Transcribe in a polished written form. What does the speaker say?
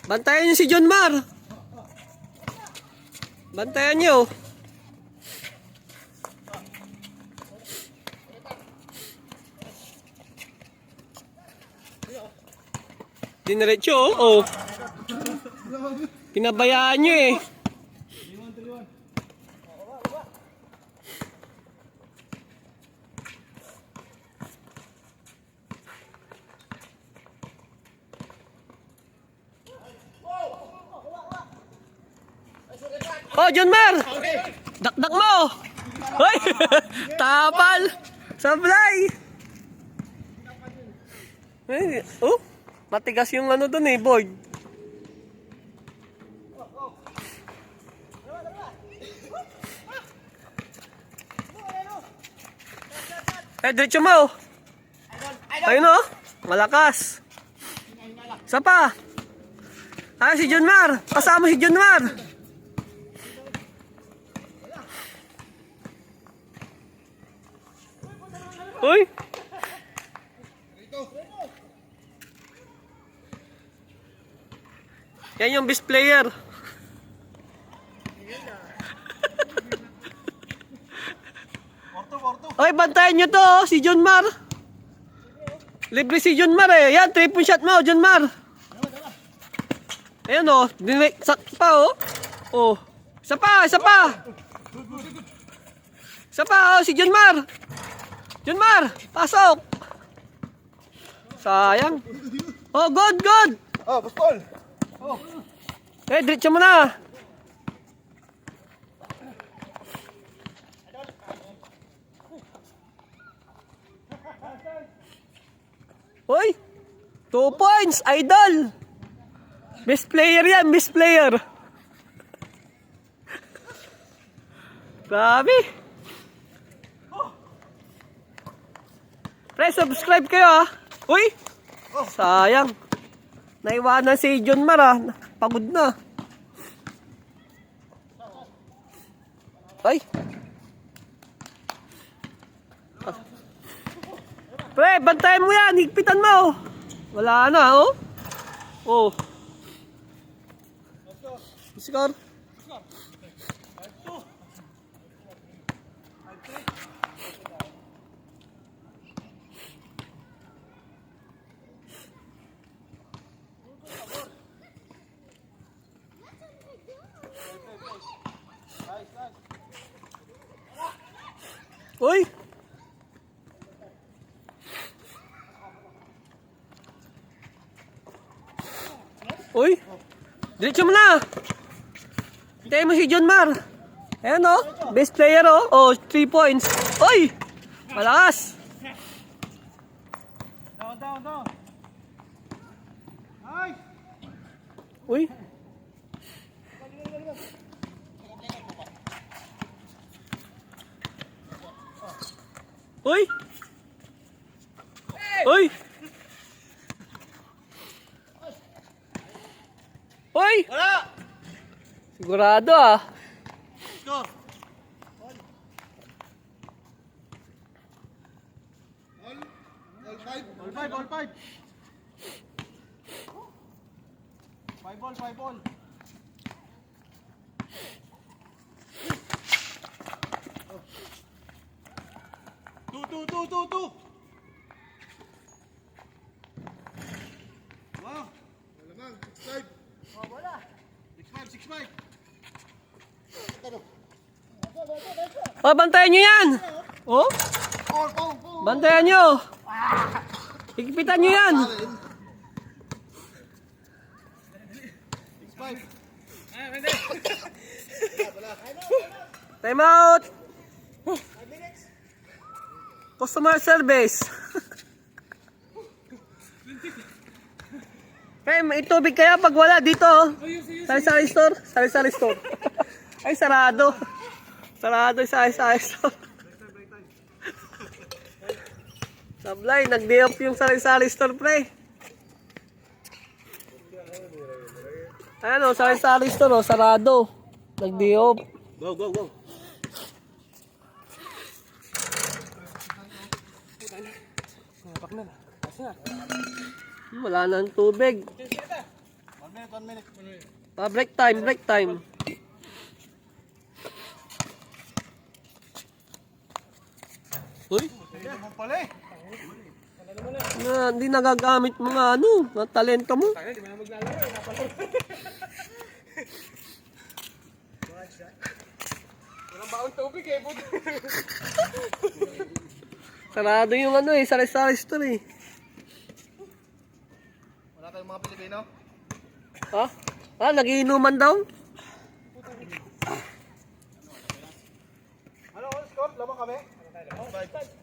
Bantayan niyo si John Mar. Bantayan niyo. Diniretso, oh. Pinabayaan niyo eh. Oh, John Mar! Dakdak mo! Hoy! Tapal! Sablay! Ay, oh, matigas yung ano dun eh, board. Eh, diretso mo! Ayun oh! Malakas! Isa pa! Ah, si John Mar! Kasama si John Mar! Uy! Yan yung best player. Oy, bantayan nyo to, oh, si John Mar. Libre si John Mar eh. Yan, 3-point shot mo, John Mar. Ayan oh, sak pa oh. Oh, isa pa, isa pa. Isa pa oh, si John Mar. John Mar, pasok. Sayang. Oh, good, good. Oh, bastol. Oh. Eh, diretso mo na. Hoy, 2 points, idol. Best player yan, best player. Grabe. Pre, subscribe kayo ah. Uy, sayang. Naiwanan si John Mar ah. Pagod na. Ay. Pre, bantayan mo yan. Higpitan mo. Wala na oh. Oh. Score. Uy! Uy! Diretso mo na! Hintayin mo si John Mar. Ayan o. Best player o. Oh, 3 points. Uy! Malakas! Down. Nice. Uy! Uy! Uy! Uy! Wala. Sigurado ah. Score. All five. 5 ball. Two. Wow. Wala man. 6-5. Oh, wala. 6-5. Oh, bantayan nyo yan! Oh? Bantayan nyo! Higpitan nyo yan! 6-5. Time out! Customer service. Hey, may tubig kaya pag wala dito. Sari-sari store. Sari-sari store. Ay, sarado. Sarado yung sari-sari store. Sablay, nag-day off yung sari-sari store, pre. Ayan o, sari-sari store o, sarado. Nag-day off. Go. Wala na ang tubig. 1 minute. 1 minute. Break time, break time. Uy, Hindi naman pala eh. hindi nagagamit mga mga talento mo. Di ba na maglalaro eh? Napalaro. Walang baon tubig eh. Buti. Sarado yung saris-saris to eh. Wala tayong mga Pilipino. Ha? Nagiinuman daw? Ano score? Lamang kami? 5.